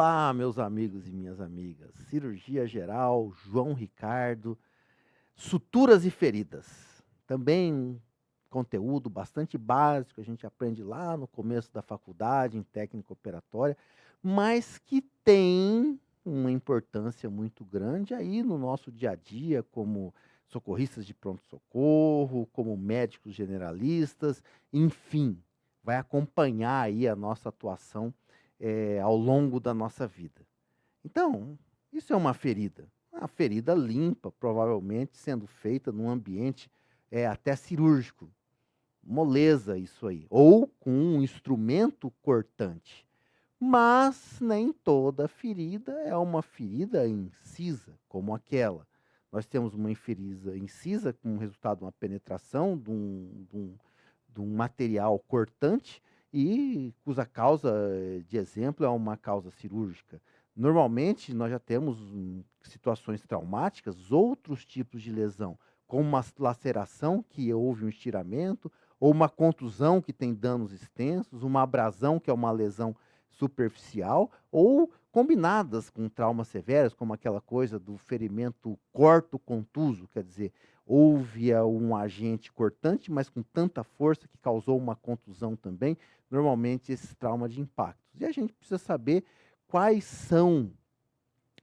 Olá, meus amigos e minhas amigas. Cirurgia geral, João Ricardo, suturas e feridas. Também um conteúdo bastante básico, a gente aprende lá no começo da faculdade, em técnica operatória, mas que tem uma importância muito grande aí no nosso dia a dia, como socorristas de pronto-socorro, como médicos generalistas, enfim, vai acompanhar aí a nossa atuação ao longo da nossa vida. Então, isso é uma ferida limpa, provavelmente sendo feita num ambiente até cirúrgico, moleza isso aí, ou com um instrumento cortante. Mas nem toda ferida é uma ferida incisa, como aquela. Nós temos uma ferida incisa com resultado de uma penetração de um material cortante e cuja causa de exemplo é uma causa cirúrgica. Normalmente, nós já temos situações traumáticas, outros tipos de lesão, como uma laceração, que houve um estiramento, ou uma contusão, que tem danos extensos, uma abrasão, que é uma lesão superficial, ou combinadas com traumas severos, como aquela coisa do ferimento corto-contuso, quer dizer, houve um agente cortante, mas com tanta força que causou uma contusão também, normalmente esses traumas de impactos. E a gente precisa saber quais são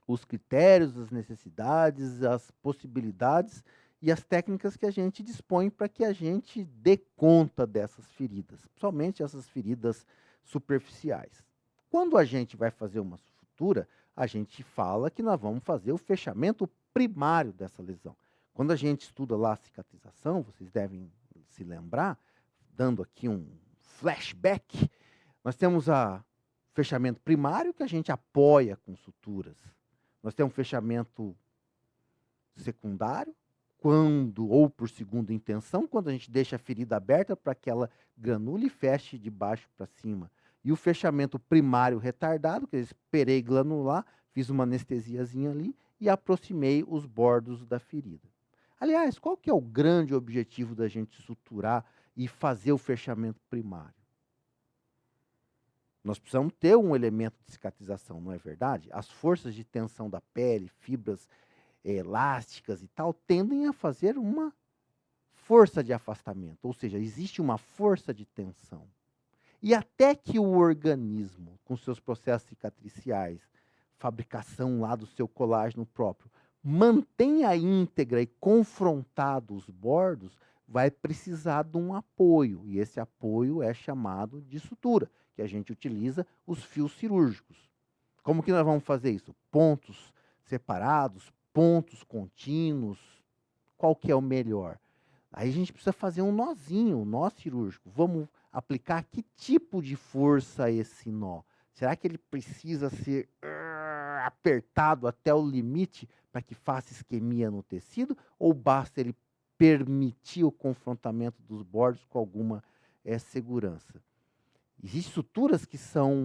os critérios, as necessidades, as possibilidades e as técnicas que a gente dispõe para que a gente dê conta dessas feridas, principalmente essas feridas superficiais. Quando a gente vai fazer uma sutura, a gente fala que nós vamos fazer o fechamento primário dessa lesão. Quando a gente estuda lá a cicatrização, vocês devem se lembrar, dando aqui um flashback, nós temos o fechamento primário, que a gente apoia com suturas. Nós temos um fechamento secundário, quando, ou por segunda intenção, quando a gente deixa a ferida aberta para que ela granule e feche de baixo para cima. E o fechamento primário retardado, que eu esperei granular, fiz uma anestesiazinha ali e aproximei os bordos da ferida. Aliás, qual que é o grande objetivo da gente suturar e fazer o fechamento primário? Nós precisamos ter um elemento de cicatrização, não é verdade? As forças de tensão da pele, fibras elásticas e tal, tendem a fazer uma força de afastamento, ou seja, existe uma força de tensão. E até que o organismo, com seus processos cicatriciais, fabricação lá do seu colágeno próprio, mantenha íntegra e confrontado os bordos, vai precisar de um apoio. E esse apoio é chamado de sutura, que a gente utiliza os fios cirúrgicos. Como que nós vamos fazer isso? Pontos separados, pontos contínuos. Qual que é o melhor? Aí a gente precisa fazer um nozinho, um nó cirúrgico. Vamos aplicar que tipo de força a esse nó? Será que ele precisa ser apertado até o limite para que faça isquemia no tecido? Ou basta ele permitir o confrontamento dos bordos com alguma segurança? Existem suturas que são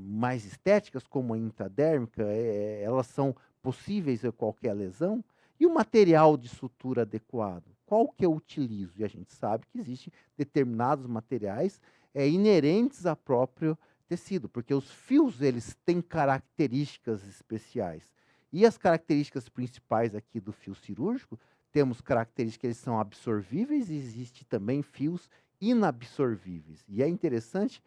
mais estéticas, como a intradérmica, elas são possíveis a qualquer lesão. E o material de sutura adequado? Qual que eu utilizo? E a gente sabe que existem determinados materiais inerentes ao próprio tecido, porque os fios eles têm características especiais. E as características principais aqui do fio cirúrgico, temos características que eles são absorvíveis e existe também fios inabsorvíveis. E é interessante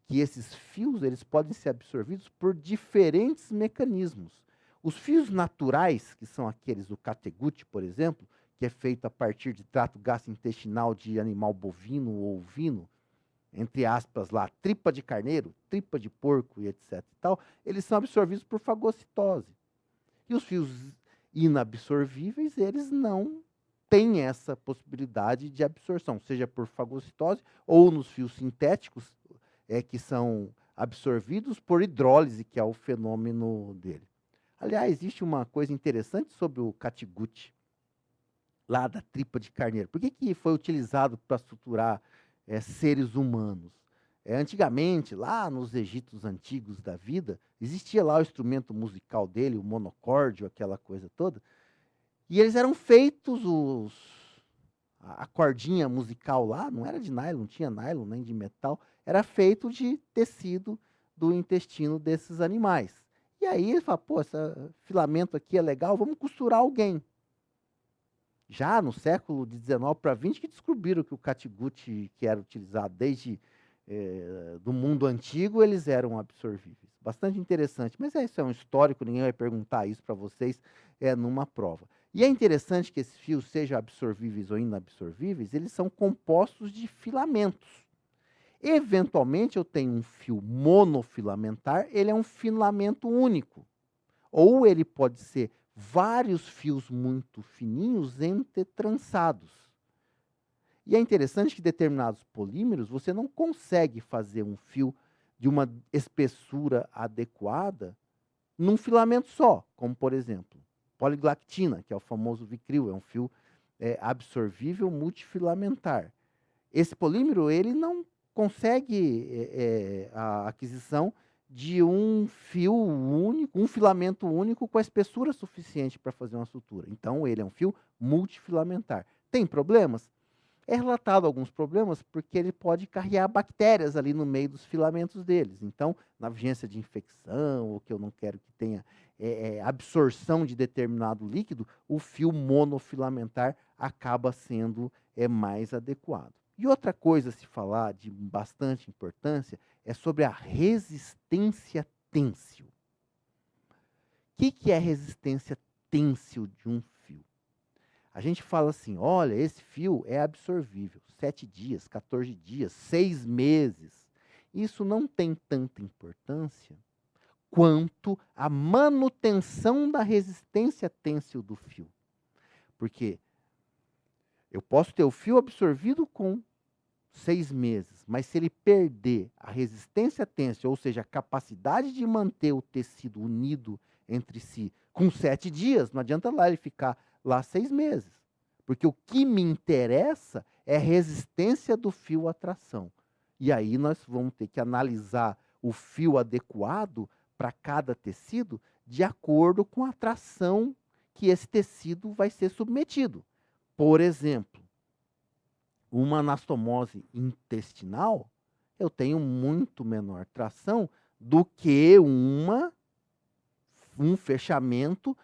que esses fios eles podem ser absorvidos por diferentes mecanismos. Os fios naturais, que são aqueles do catgut, por exemplo, que é feito a partir de trato gastrointestinal de animal bovino ou ovino, entre aspas lá, tripa de carneiro, tripa de porco e etc. e tal, eles são absorvidos por fagocitose. E os fios inabsorvíveis, eles não têm essa possibilidade de absorção, seja por fagocitose ou nos fios sintéticos, que são absorvidos por hidrólise, que é o fenômeno dele. Aliás, existe uma coisa interessante sobre o catgut, lá da tripa de carneiro. Por que foi utilizado para suturar seres humanos? Antigamente, lá nos Egípcios antigos da vida, existia lá o instrumento musical dele, o monocórdio, aquela coisa toda, e eles eram feitos, a cordinha musical lá, não era de nylon, não tinha nylon nem de metal, era feito de tecido do intestino desses animais. E aí ele fala, pô, esse filamento aqui é legal, vamos costurar alguém. Já no século XIX para XX que descobriram que o catgut, que era utilizado desde do mundo antigo, eles eram absorvíveis. Bastante interessante, mas isso é um histórico, ninguém vai perguntar isso para vocês numa prova. E é interessante que esses fios, sejam absorvíveis ou inabsorvíveis, eles são compostos de filamentos. Eventualmente eu tenho um fio monofilamentar, ele é um filamento único. Ou ele pode ser vários fios muito fininhos entretrançados. E é interessante que determinados polímeros você não consegue fazer um fio de uma espessura adequada num filamento só, como por exemplo, poliglactina, que é o famoso Vicryl, é um fio absorvível multifilamentar. Esse polímero ele não consegue a aquisição de um fio único, um filamento único com a espessura suficiente para fazer uma sutura. Então, ele é um fio multifilamentar. Tem problemas? É relatado alguns problemas porque ele pode carrear bactérias ali no meio dos filamentos deles. Então, na vigência de infecção, ou que eu não quero que tenha absorção de determinado líquido, o fio monofilamentar acaba sendo mais adequado. E outra coisa a se falar de bastante importância é sobre a resistência têncil. O que é resistência têncil de um fio? A gente fala assim, olha, esse fio é absorvível, 7 dias, 14 dias, 6 meses. Isso não tem tanta importância quanto a manutenção da resistência têncil do fio. Porque eu posso ter o fio absorvido com 6 meses, mas se ele perder a resistência têncil, ou seja, a capacidade de manter o tecido unido entre si com 7 dias, não adianta lá ele ficar lá 6 meses. Porque o que me interessa é a resistência do fio à tração. E aí nós vamos ter que analisar o fio adequado para cada tecido de acordo com a tração que esse tecido vai ser submetido. Por exemplo, uma anastomose intestinal, eu tenho muito menor tração do que um fechamento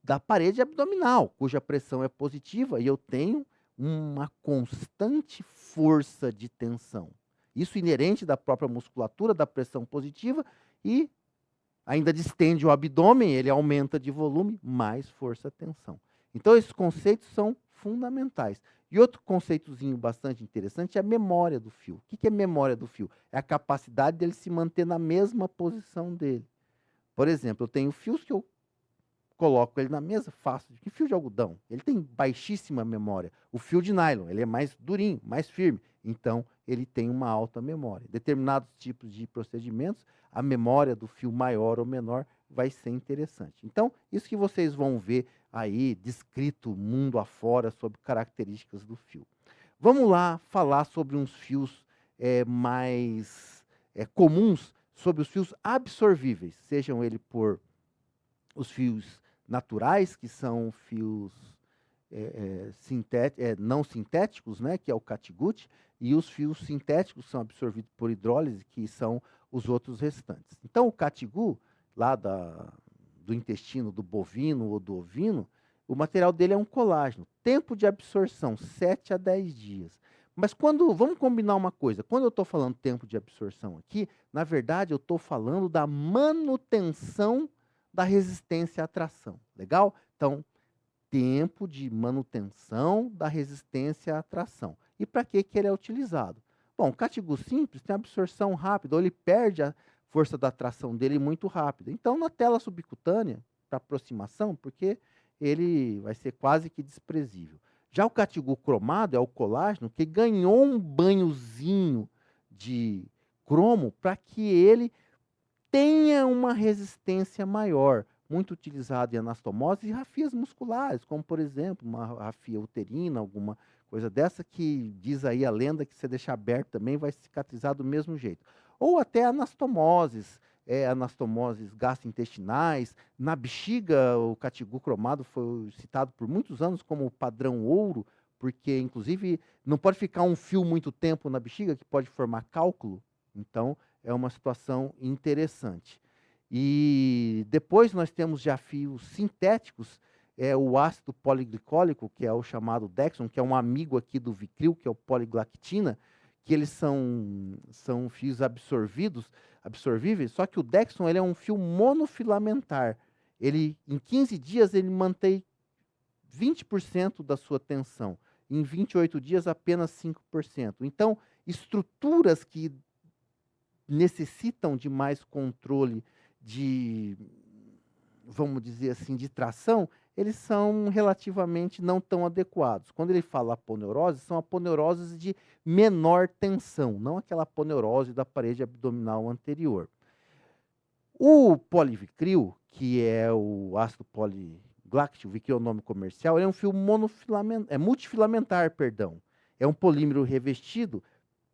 da parede abdominal, cuja pressão é positiva e eu tenho uma constante força de tensão. Isso inerente da própria musculatura, da pressão positiva e ainda distende o abdômen, ele aumenta de volume, mais força-tensão. Então, esses conceitos são fundamentais. E outro conceitozinho bastante interessante é a memória do fio. O que é memória do fio? É a capacidade dele se manter na mesma posição dele. Por exemplo, eu tenho fios que eu coloco ele na mesa, faço. Que fio de algodão? Ele tem baixíssima memória. O fio de nylon, ele é mais durinho, mais firme. Então, ele tem uma alta memória. Determinados tipos de procedimentos, a memória do fio maior ou menor vai ser interessante. Então, isso que vocês vão ver aí descrito mundo afora sobre características do fio. Vamos lá falar sobre uns fios mais comuns, sobre os fios absorvíveis, sejam eles por os fios naturais, que são fios não sintéticos, né, que é o catgut, e os fios sintéticos são absorvidos por hidrólise, que são os outros restantes. Então, o catgut, lá do intestino do bovino ou do ovino, o material dele é um colágeno. Tempo de absorção, 7 a 10 dias. Mas vamos combinar uma coisa, quando eu estou falando tempo de absorção aqui, na verdade eu estou falando da manutenção da resistência à tração. Legal? Então, tempo de manutenção da resistência à tração. E para que ele é utilizado? Bom, o catgut simples tem absorção rápida, ou ele perde a força da tração dele muito rápido. Então, na tela subcutânea, para aproximação, porque ele vai ser quase que desprezível. Já o catgut cromado é o colágeno que ganhou um banhozinho de cromo para que ele tenha uma resistência maior, muito utilizado em anastomose e rafias musculares, como por exemplo, uma rafia uterina, alguma coisa dessa que diz aí a lenda que se deixar aberto também vai cicatrizar do mesmo jeito. Ou até anastomoses gastrointestinais. Na bexiga, o catgut cromado foi citado por muitos anos como o padrão ouro, porque inclusive não pode ficar um fio muito tempo na bexiga, que pode formar cálculo. Então, é uma situação interessante. E depois nós temos já fios sintéticos, o ácido poliglicólico, que é o chamado Dexon, que é um amigo aqui do Vicril, que é o poliglactina, que eles são fios absorvíveis, só que o Dexon ele é um fio monofilamentar. Ele, em 15 dias, ele mantém 20% da sua tensão. Em 28 dias, apenas 5%. Então, estruturas que necessitam de mais controle de, vamos dizer assim, de tração, eles são relativamente não tão adequados. Quando ele fala aponeurose, são aponeuroses de menor tensão, não aquela aponeurose da parede abdominal anterior. O polivicril, que é o ácido poligláctico, Vicril é o nome comercial, ele é um fio multifilamentar, perdão. É um polímero revestido,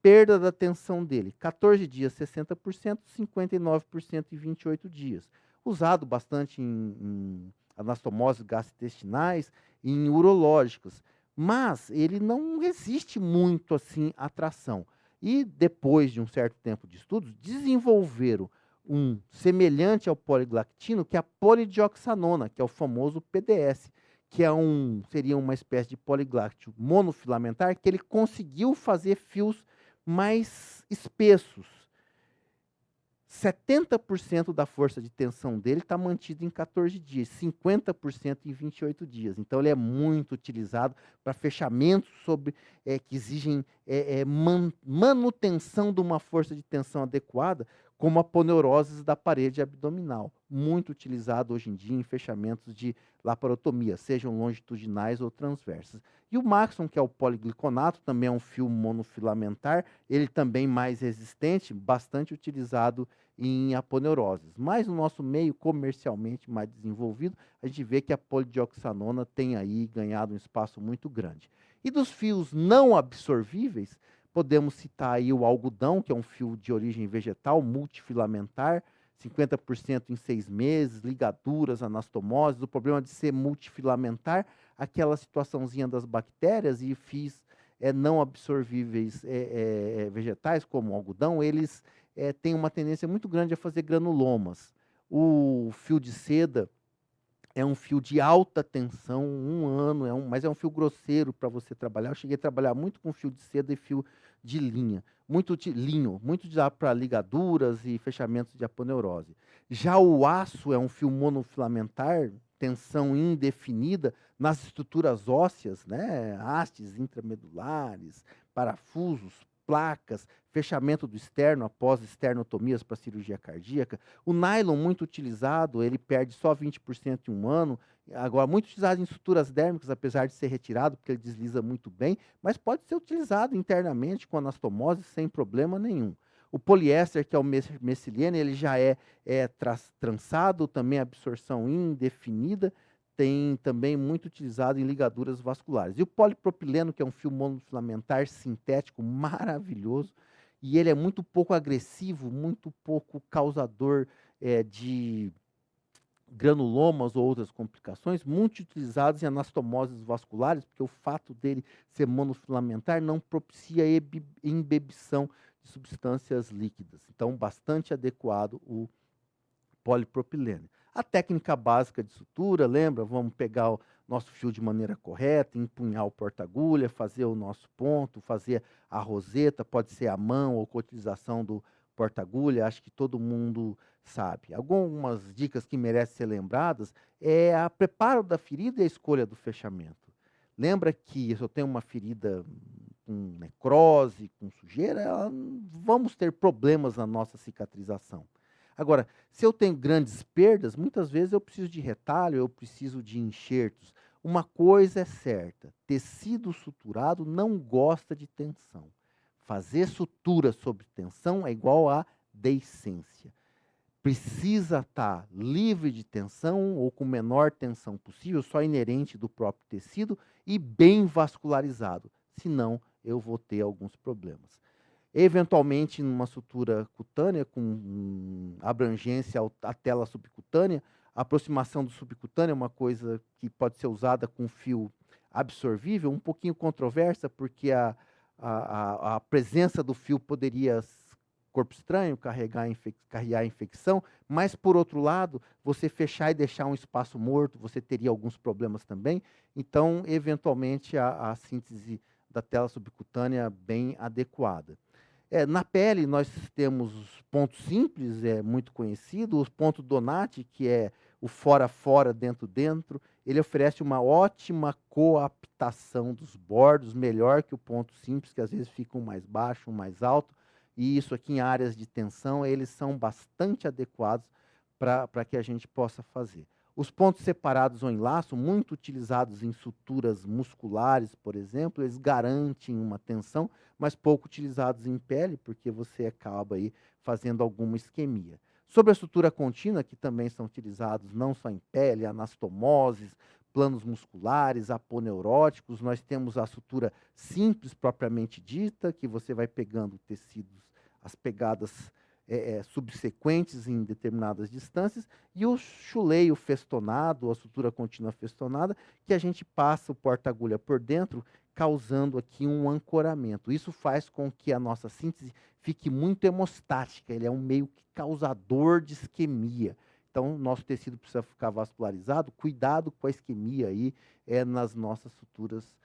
perda da tensão dele, 14 dias 60%, 59% em 28 dias. Usado bastante em anastomoses gastrointestinais e em urológicas, mas ele não resiste muito assim à tração. E depois de um certo tempo de estudos, desenvolveram um semelhante ao poliglactino, que é a polidioxanona, que é o famoso PDS, que seria uma espécie de poligláctico monofilamentar, que ele conseguiu fazer fios mais espessos. 70% da força de tensão dele está mantida em 14 dias, 50% em 28 dias. Então, ele é muito utilizado para fechamentos que exigem manutenção de uma força de tensão adequada, como a aponeurose da parede abdominal. Muito utilizado hoje em dia em fechamentos de laparotomia, sejam longitudinais ou transversas. E o Maxon, que é o poligliconato, também é um fio monofilamentar, ele também mais resistente, bastante utilizado em aponeuroses. Mas no nosso meio comercialmente mais desenvolvido, a gente vê que a polidioxanona tem aí ganhado um espaço muito grande. E dos fios não absorvíveis, podemos citar aí o algodão, que é um fio de origem vegetal, multifilamentar, 50% em 6 meses, ligaduras, anastomoses. O problema de ser multifilamentar, aquela situaçãozinha das bactérias e fios não absorvíveis vegetais, como o algodão, eles têm uma tendência muito grande a fazer granulomas. O fio de seda é um fio de alta tensão, 1 ano, mas é um fio grosseiro para você trabalhar. Eu cheguei a trabalhar muito com fio de seda e fio de linho, muito utilizado para ligaduras e fechamentos de aponeurose. Já o aço é um fio monofilamentar, tensão indefinida nas estruturas ósseas, né? Hastes intramedulares, parafusos, placas, fechamento do externo após esternotomias para cirurgia cardíaca. O nylon, muito utilizado, ele perde só 20% em 1 ano. Agora, muito utilizado em estruturas dérmicas, apesar de ser retirado, porque ele desliza muito bem, mas pode ser utilizado internamente com anastomose sem problema nenhum. O poliéster, que é o messilene, ele já é trançado, também absorção indefinida, tem também muito utilizado em ligaduras vasculares. E o polipropileno, que é um fio monofilamentar sintético maravilhoso, e ele é muito pouco agressivo, muito pouco causador de granulomas ou outras complicações, muito utilizados em anastomoses vasculares, porque o fato dele ser monofilamentar não propicia embebição de substâncias líquidas. Então, bastante adequado o polipropileno. A técnica básica de sutura, lembra? Vamos pegar o nosso fio de maneira correta, empunhar o porta-agulha, fazer o nosso ponto, fazer a roseta, pode ser à mão ou com a utilização do porta-agulha, acho que todo mundo sabe. Algumas dicas que merecem ser lembradas é a preparo da ferida e a escolha do fechamento. Lembra que se eu tenho uma ferida com necrose, com sujeira, vamos ter problemas na nossa cicatrização. Agora, se eu tenho grandes perdas, muitas vezes eu preciso de retalho, eu preciso de enxertos. Uma coisa é certa, tecido suturado não gosta de tensão. Fazer sutura sobre tensão é igual a deiscência. Precisa estar livre de tensão ou com menor tensão possível, só inerente do próprio tecido e bem vascularizado. Senão, eu vou ter alguns problemas. Eventualmente, numa sutura cutânea, com abrangência à tela subcutânea, a aproximação do subcutâneo é uma coisa que pode ser usada com fio absorvível, um pouquinho controversa, porque a presença do fio poderia corpo estranho, carregar a infecção, mas, por outro lado, você fechar e deixar um espaço morto, você teria alguns problemas também. Então, eventualmente, a síntese da tela subcutânea bem adequada. Na pele, nós temos os pontos simples, é muito conhecido, os pontos Donati, que é o fora-fora, dentro-dentro. Ele oferece uma ótima coaptação dos bordos, melhor que o ponto simples, que às vezes fica um mais baixo, um mais alto. E isso aqui em áreas de tensão, eles são bastante adequados para que a gente possa fazer. Os pontos separados ou em laço, muito utilizados em suturas musculares, por exemplo, eles garantem uma tensão, mas pouco utilizados em pele, porque você acaba aí fazendo alguma isquemia. Sobre a sutura contínua, que também são utilizados não só em pele, anastomoses, planos musculares, aponeuróticos, nós temos a sutura simples propriamente dita, que você vai pegando tecidos, as pegadas subsequentes em determinadas distâncias, e o chuleio festonado, a sutura contínua festonada, que a gente passa o porta-agulha por dentro, causando aqui um ancoramento. Isso faz com que a nossa síntese fique muito hemostática, ele é um meio que causador de isquemia. Então, nosso tecido precisa ficar vascularizado, cuidado com a isquemia aí nas nossas suturas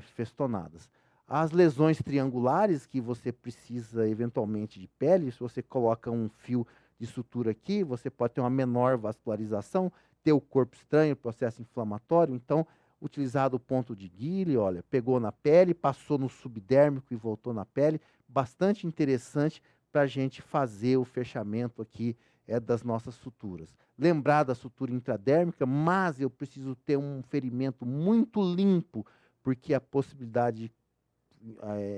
festonadas. As lesões triangulares, que você precisa eventualmente de pele, se você coloca um fio de sutura aqui, você pode ter uma menor vascularização, ter o corpo estranho, processo inflamatório. Então, utilizado o ponto de Guille, olha, pegou na pele, passou no subdérmico e voltou na pele. Bastante interessante para a gente fazer o fechamento aqui das nossas suturas. Lembrar da sutura intradérmica, mas eu preciso ter um ferimento muito limpo, porque a possibilidade de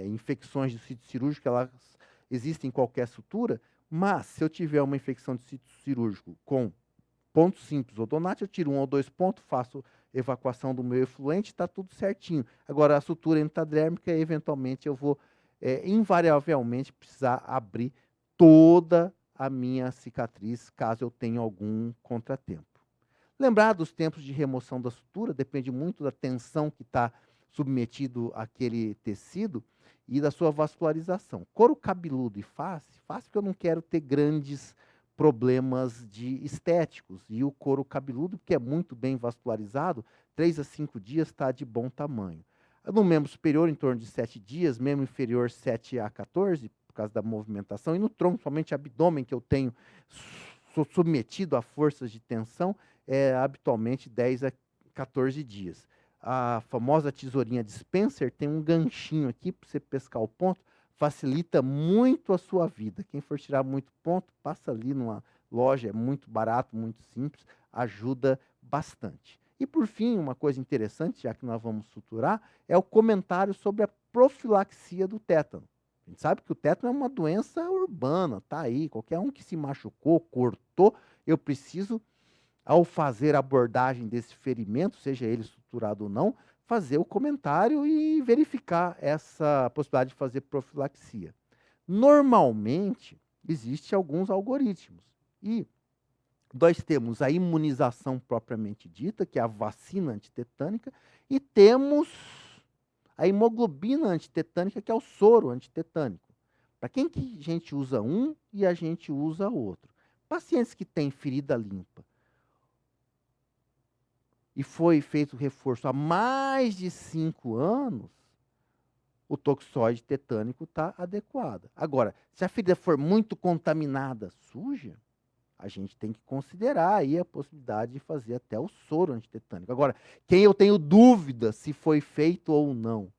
infecções do sítio cirúrgico, elas existem em qualquer sutura, mas se eu tiver uma infecção de sítio cirúrgico com ponto simples ou Donati, eu tiro 1 ou 2 pontos, faço evacuação do meu efluente, está tudo certinho. Agora, a sutura intradérmica, eventualmente, eu vou invariavelmente precisar abrir toda a minha cicatriz, caso eu tenha algum contratempo. Lembrar dos tempos de remoção da sutura, depende muito da tensão que está submetido àquele tecido e da sua vascularização. Couro cabeludo e face porque eu não quero ter grandes problemas estéticos. E o couro cabeludo, que é muito bem vascularizado, 3 a 5 dias está de bom tamanho. No membro superior, em torno de 7 dias, membro inferior, 7 a 14, por causa da movimentação, e no tronco, somente abdômen, que eu tenho, sou submetido a forças de tensão, habitualmente 10 a 14 dias. A famosa tesourinha dispenser tem um ganchinho aqui para você pescar o ponto, facilita muito a sua vida. Quem for tirar muito ponto, passa ali numa loja, é muito barato, muito simples, ajuda bastante. E por fim, uma coisa interessante, já que nós vamos suturar, é o comentário sobre a profilaxia do tétano. A gente sabe que o tétano é uma doença urbana, tá aí, qualquer um que se machucou, cortou, eu preciso, ao fazer a abordagem desse ferimento, seja ele suturado ou não, fazer o comentário e verificar essa possibilidade de fazer profilaxia. Normalmente, existem alguns algoritmos. E nós temos a imunização propriamente dita, que é a vacina antitetânica, e temos a hemoglobina antitetânica, que é o soro antitetânico. Para quem que a gente usa um e a gente usa outro? Pacientes que têm ferida limpa, e foi feito reforço há mais de 5 anos, o toxoide tetânico está adequado. Agora, se a ferida for muito contaminada, suja, a gente tem que considerar aí a possibilidade de fazer até o soro antitetânico. Agora, quem eu tenho dúvida se foi feito ou não,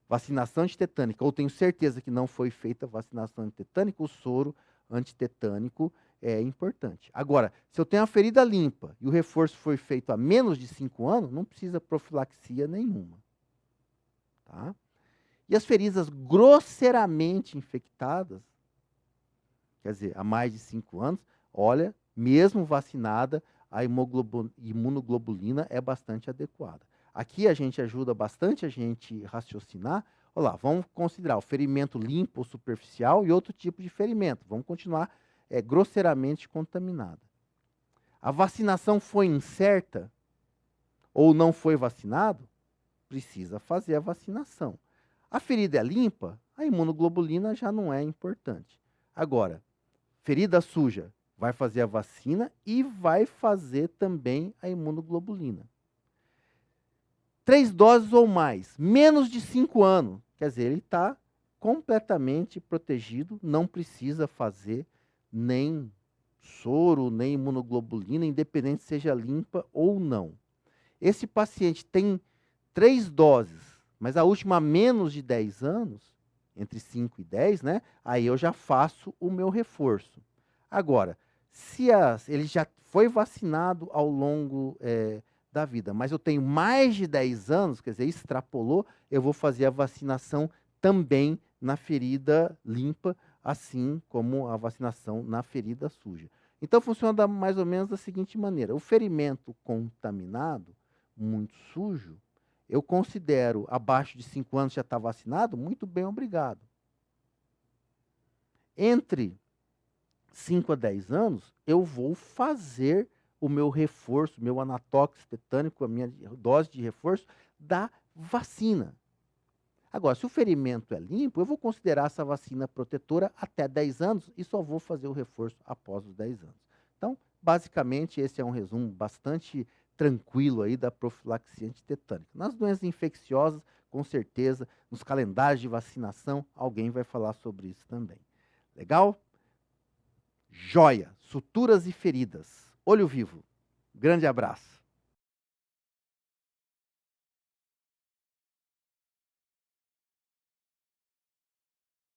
vacinação antitetânica, ou tenho certeza que não foi feita vacinação antitetânica, o soro antitetânico é importante. Agora, se eu tenho a ferida limpa e o reforço foi feito há menos de 5 anos, não precisa profilaxia nenhuma. Tá? E as feridas grosseiramente infectadas, quer dizer, há mais de 5 anos, olha, mesmo vacinada, a imunoglobulina é bastante adequada. Aqui a gente ajuda bastante a gente raciocinar. Olha lá, vamos considerar o ferimento limpo ou superficial e outro tipo de ferimento. Vamos continuar grosseiramente contaminada. A vacinação foi incerta ou não foi vacinado? Precisa fazer a vacinação. A ferida é limpa? A imunoglobulina já não é importante. Agora, ferida suja, vai fazer a vacina e vai fazer também a imunoglobulina. 3 doses ou mais, menos de 5 anos. Quer dizer, ele está completamente protegido, não precisa fazer nem soro, nem imunoglobulina, independente seja limpa ou não. Esse paciente tem 3 doses, mas a última há menos de 10 anos, entre 5 e 10, né? Aí eu já faço o meu reforço. Agora, se ele já foi vacinado ao longo da vida, mas eu tenho mais de 10 anos, quer dizer, extrapolou, eu vou fazer a vacinação também na ferida limpa, assim como a vacinação na ferida suja. Então funciona mais ou menos da seguinte maneira: o ferimento contaminado, muito sujo, eu considero abaixo de 5 anos já está vacinado, muito bem, obrigado. Entre 5 a 10 anos, eu vou fazer o meu reforço, meu anatóx tetânico, a minha dose de reforço da vacina. Agora, se o ferimento é limpo, eu vou considerar essa vacina protetora até 10 anos e só vou fazer o reforço após os 10 anos. Então, basicamente, esse é um resumo bastante tranquilo aí da profilaxia antitetânica. Nas doenças infecciosas, com certeza, nos calendários de vacinação, alguém vai falar sobre isso também. Legal? Joia! Suturas e feridas. Olho vivo. Grande abraço.